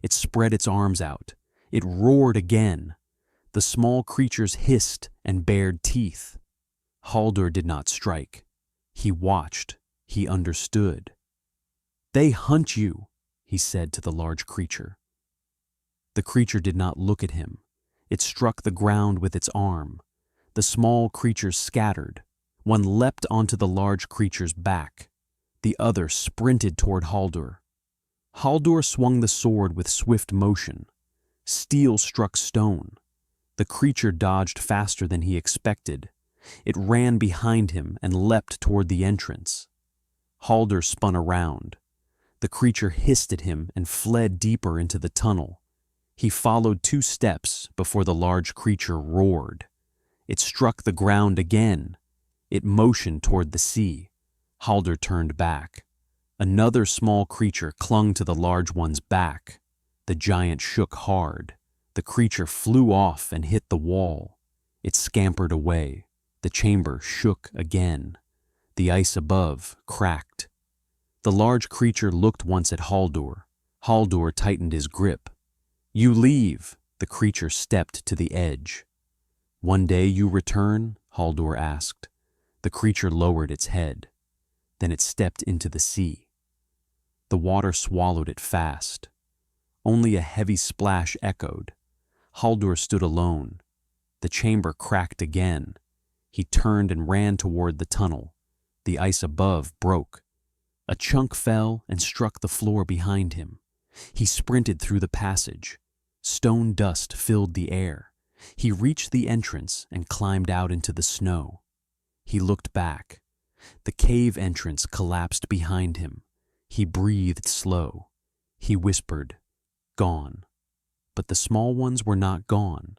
S1: It spread its arms out. It roared again. The small creatures hissed and bared teeth. Haldur did not strike. He watched. He understood. "They hunt you," he said to the large creature. The creature did not look at him. It struck the ground with its arm. The small creatures scattered. One leapt onto the large creature's back. The other sprinted toward Haldur. Haldur swung the sword with swift motion. Steel struck stone. The creature dodged faster than he expected. It ran behind him and leapt toward the entrance. Haldur spun around. The creature hissed at him and fled deeper into the tunnel. He followed 2 steps before the large creature roared. It struck the ground again. It motioned toward the sea. Haldur turned back. Another small creature clung to the large one's back. The giant shook hard. The creature flew off and hit the wall. It scampered away. The chamber shook again. The ice above cracked. The large creature looked once at Haldur. Haldur tightened his grip. "You leave." The creature stepped to the edge. "One day you return?" Haldur asked. The creature lowered its head. Then it stepped into the sea. The water swallowed it fast. Only a heavy splash echoed. Haldur stood alone. The chamber cracked again. He turned and ran toward the tunnel. The ice above broke. A chunk fell and struck the floor behind him. He sprinted through the passage. Stone dust filled the air. He reached the entrance and climbed out into the snow. He looked back. The cave entrance collapsed behind him. He breathed slow. He whispered, "Gone." But the small ones were not gone.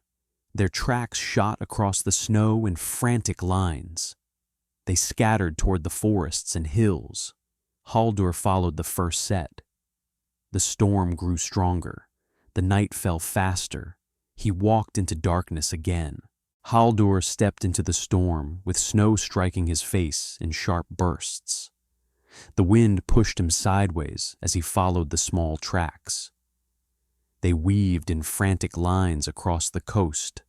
S1: Their tracks shot across the snow in frantic lines. They scattered toward the forests and hills. Haldur followed the first set. The storm grew stronger. The night fell faster. He walked into darkness again. Haldur stepped into the storm, with snow striking his face in sharp bursts. The wind pushed him sideways as he followed the small tracks. They weaved in frantic lines across the coast.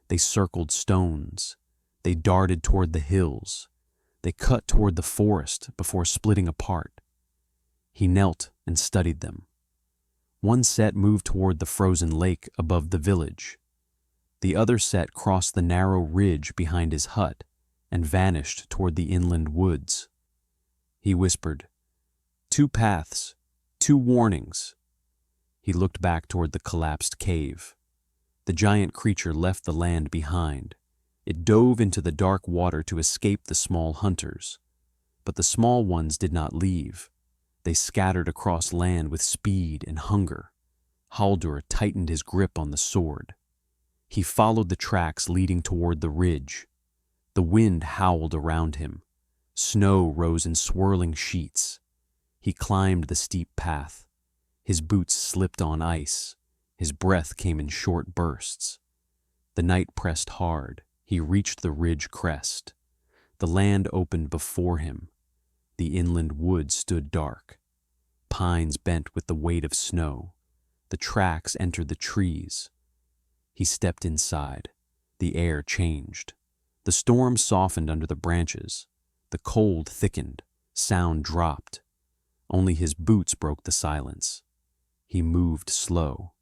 S1: They circled stones. They darted toward the hills. They cut toward the forest before splitting apart. He knelt and studied them. One set moved toward the frozen lake above the village. The other set crossed the narrow ridge behind his hut and vanished toward the inland woods. He whispered, "2 paths, 2 warnings." He looked back toward the collapsed cave. The giant creature left the land behind. It dove into the dark water to escape the small hunters. But the small ones did not leave. They scattered across land with speed and hunger. Haldur tightened his grip on the sword. He followed the tracks leading toward the ridge. The wind howled around him. Snow rose in swirling sheets. He climbed the steep path. His boots slipped on ice. His breath came in short bursts. The night pressed hard. He reached the ridge crest. The land opened before him. The inland woods stood dark. Pines bent with the weight of snow. The tracks entered the trees. He stepped inside. The air changed. The storm softened under the branches. The cold thickened. Sound dropped. Only his boots broke the silence. He moved slow.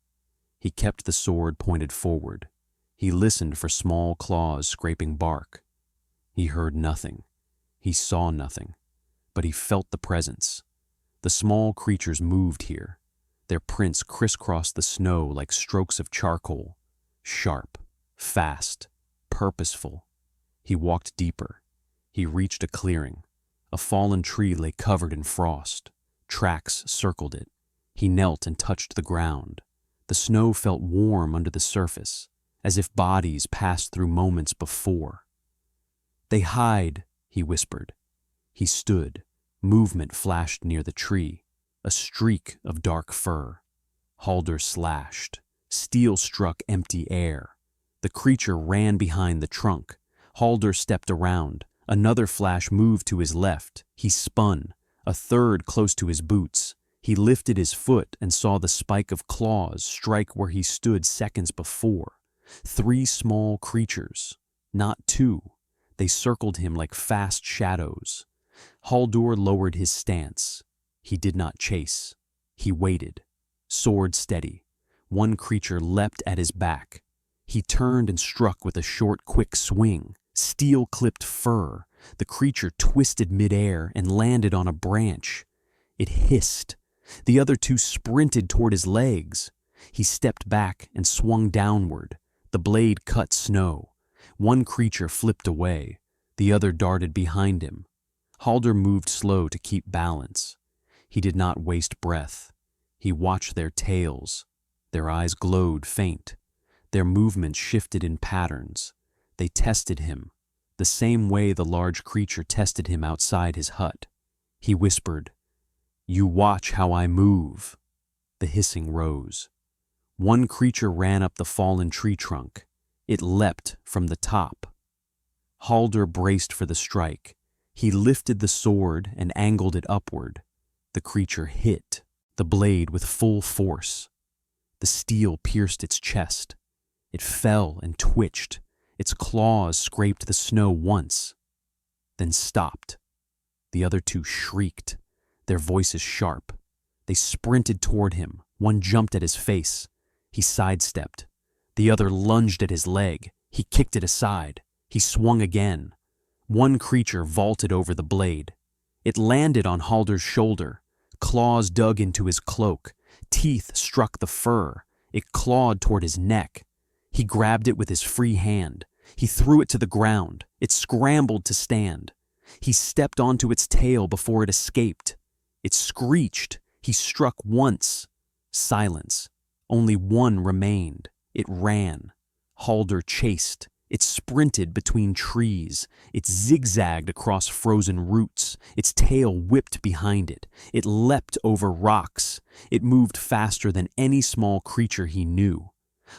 S1: He kept the sword pointed forward. He listened for small claws scraping bark. He heard nothing. He saw nothing. But he felt the presence. The small creatures moved here. Their prints crisscrossed the snow like strokes of charcoal. Sharp, fast, purposeful. He walked deeper. He reached a clearing. A fallen tree lay covered in frost. Tracks circled it. He knelt and touched the ground. The snow felt warm under the surface, as if bodies passed through moments before. "They hide," he whispered. He stood. Movement flashed near the tree. A streak of dark fur. Haldur slashed. Steel struck empty air. The creature ran behind the trunk. Haldur stepped around. Another flash moved to his left. He spun. A third close to his boots. He lifted his foot and saw the spike of claws strike where he stood seconds before. 3 small creatures, not 2. They circled him like fast shadows. Haldur lowered his stance. He did not chase. He waited, sword steady. One creature leapt at his back. He turned and struck with a short, quick swing. Steel-clipped fur. The creature twisted midair and landed on a branch. It hissed. The other two sprinted toward his legs. He stepped back and swung downward. The blade cut snow. One creature flipped away. The other darted behind him. Haldur moved slow to keep balance. He did not waste breath. He watched their tails. Their eyes glowed faint. Their movements shifted in patterns. They tested him, the same way the large creature tested him outside his hut. He whispered, "You watch how I move." The hissing rose. One creature ran up the fallen tree trunk. It leapt from the top. Haldur braced for the strike. He lifted the sword and angled it upward. The creature hit the blade with full force. The steel pierced its chest. It fell and twitched. Its claws scraped the snow once, then stopped. The other two shrieked, their voices sharp. They sprinted toward him. One jumped at his face. He sidestepped. The other lunged at his leg. He kicked it aside. He swung again. One creature vaulted over the blade. It landed on Haldur's shoulder. Claws dug into his cloak. Teeth struck the fur. It clawed toward his neck. He grabbed it with his free hand. He threw it to the ground. It scrambled to stand. He stepped onto its tail before it escaped. It screeched. He struck once. Silence. Only one remained. It ran. Haldur chased. It sprinted between trees. It zigzagged across frozen roots. Its tail whipped behind it. It leapt over rocks. It moved faster than any small creature he knew.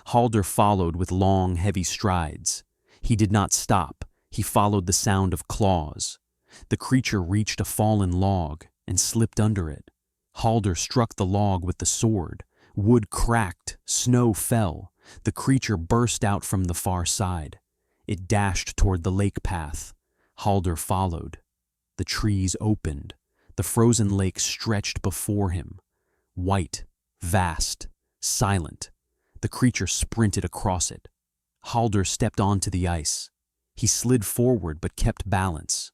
S1: Haldur followed with long, heavy strides. He did not stop. He followed the sound of claws. The creature reached a fallen log and slipped under it. Haldur struck the log with the sword. Wood cracked. Snow fell. The creature burst out from the far side. It dashed toward the lake path. Haldur followed. The trees opened. The frozen lake stretched before him. White, vast, silent. The creature sprinted across it. Haldur stepped onto the ice. He slid forward but kept balance.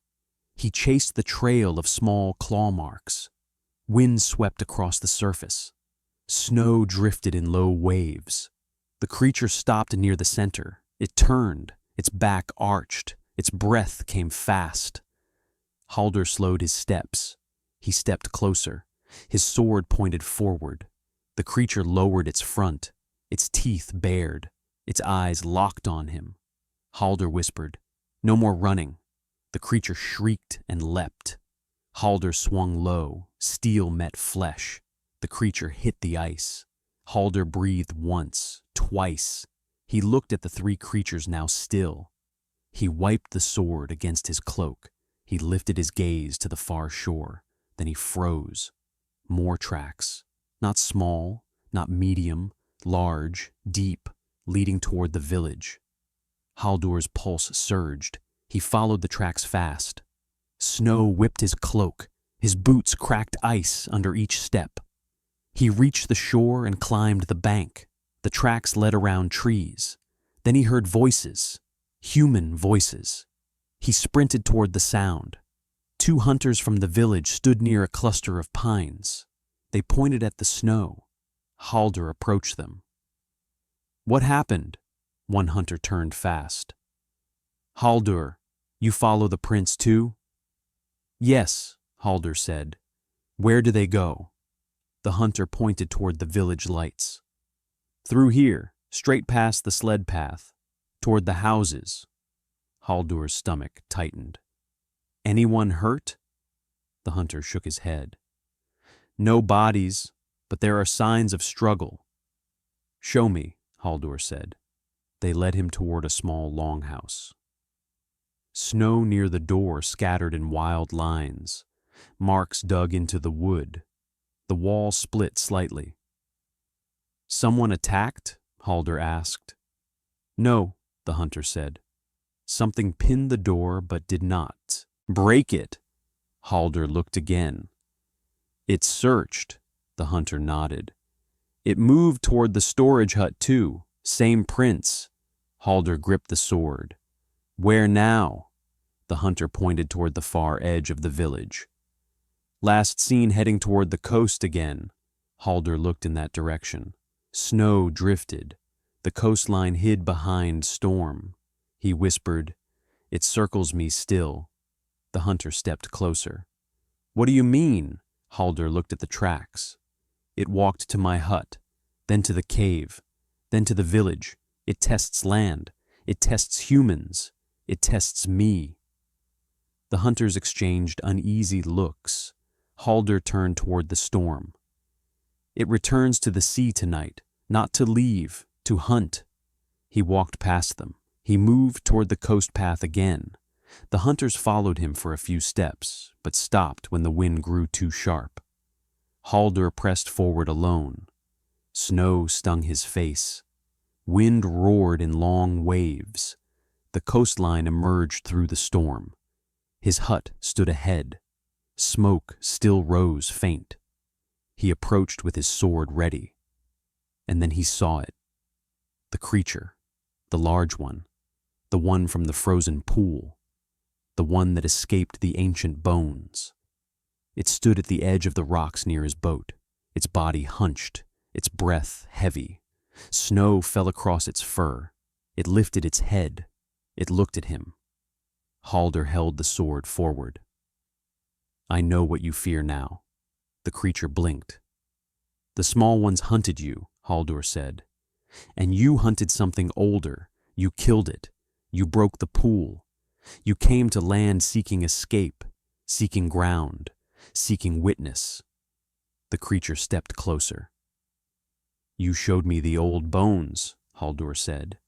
S1: He chased the trail of small claw marks. Wind swept across the surface. Snow drifted in low waves. The creature stopped near the center. It turned. Its back arched. Its breath came fast. Haldur slowed his steps. He stepped closer. His sword pointed forward. The creature lowered its front. Its teeth bared. Its eyes locked on him. Haldur whispered, "No more running." The creature shrieked and leapt. Haldur swung low. Steel met flesh. The creature hit the ice. Haldur breathed once, twice. He looked at the three creatures now still. He wiped the sword against his cloak. He lifted his gaze to the far shore. Then he froze. More tracks. Not small, not medium, large, deep, leading toward the village. Haldur's pulse surged. He followed the tracks fast. Snow whipped his cloak. His boots cracked ice under each step. He reached the shore and climbed the bank. The tracks led around trees. Then he heard voices, human voices. He sprinted toward the sound. Two hunters from the village stood near a cluster of pines. They pointed at the snow. Haldur approached them. "What happened?" One hunter turned fast. "Haldur, you follow the prince too?" "Yes," Haldur said. "Where do they go?" The hunter pointed toward the village lights. "Through here, straight past the sled path, toward the houses." Haldur's stomach tightened. "Anyone hurt?" The hunter shook his head. "No bodies, but there are signs of struggle." "Show me," Haldur said. They led him toward a small longhouse. Snow near the door scattered in wild lines. Marks dug into the wood. The wall split slightly. "Someone attacked?" Haldur asked. "No," the hunter said. Something pinned the door but did not. "Break it!" Halder looked again. "It searched," the hunter nodded. "It moved toward the storage hut too. Same prints." Halder gripped the sword. "Where now?" The hunter pointed toward the far edge of the village. "Last seen heading toward the coast again." Halder looked in that direction. Snow drifted. The coastline hid behind storm. He whispered, "It circles me still." The hunter stepped closer. "What do you mean?" Halder looked at the tracks. "It walked to my hut, then to the cave, then to the village. It tests land. It tests humans. It tests me." The hunters exchanged uneasy looks. Halder turned toward the storm. "It returns to the sea tonight, not to leave, to hunt." He walked past them. He moved toward the coast path again. The hunters followed him for a few steps, but stopped when the wind grew too sharp. Halder pressed forward alone. Snow stung his face. Wind roared in long waves. The coastline emerged through the storm. His hut stood ahead. Smoke still rose faint. He approached with his sword ready. And then he saw it. The creature, the large one, the one from the frozen pool, the one that escaped the ancient bones. It stood at the edge of the rocks near his boat, its body hunched, its breath heavy. Snow fell across its fur. It lifted its head. It looked at him. Halder held the sword forward. "I know what you fear now." The creature blinked. "The small ones hunted you," Halder said. "And you hunted something older. You killed it. You broke the pool. You came to land seeking escape, seeking ground, seeking witness." The creature stepped closer. "You showed me the old bones," Halder said.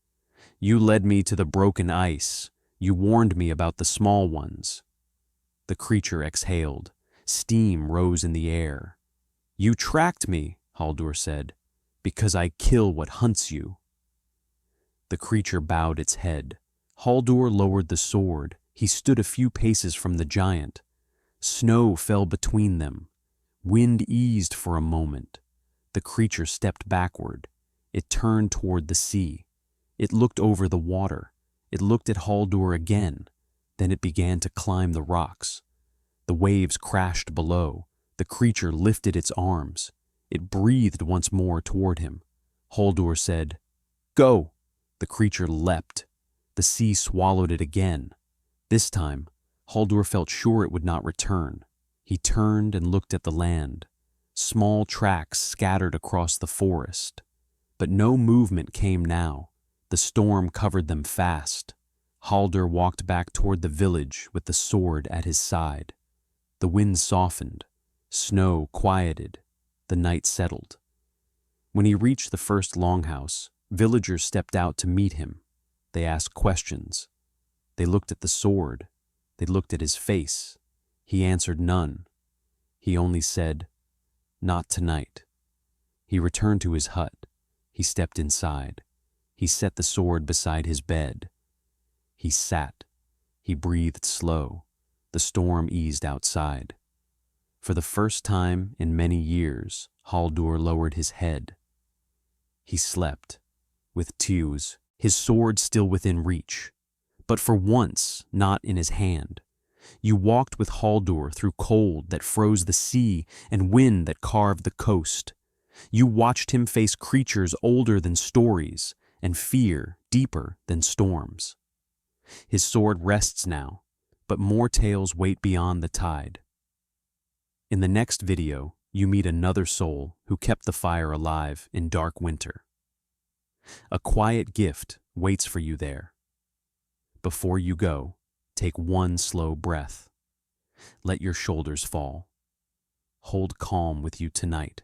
S1: "You led me to the broken ice. You warned me about the small ones." The creature exhaled. Steam rose in the air. "You tracked me," Halder said, "because I kill what hunts you." The creature bowed its head. Halder lowered the sword. He stood a few paces from the giant. Snow fell between them. Wind eased for a moment. The creature stepped backward. It turned toward the sea. It looked over the water. It looked at Halder again. Then it began to climb the rocks. The waves crashed below. The creature lifted its arms. It breathed once more toward him. Halder said, "Go!" The creature leapt. The sea swallowed it again. This time, Halder felt sure it would not return. He turned and looked at the land. Small tracks scattered across the forest. But no movement came now. The storm covered them fast. Halder walked back toward the village with the sword at his side. The wind softened. Snow quieted. The night settled. When he reached the first longhouse, villagers stepped out to meet him. They asked questions. They looked at the sword. They looked at his face. He answered none. He only said, "Not tonight." He returned to his hut. He stepped inside. He set the sword beside his bed. He sat. He breathed slow. The storm eased outside. For the first time in many years, Halder lowered his head. He slept, with tears, his sword still within reach, but for once not in his hand. You walked with Halder through cold that froze the sea and wind that carved the coast. You watched him face creatures older than stories and fear deeper than storms. His sword rests now, but more tales wait beyond the tide. In the next video, you meet another soul who kept the fire alive in dark winter. A quiet gift waits for you there. Before you go, take one slow breath. Let your shoulders fall. Hold calm with you tonight.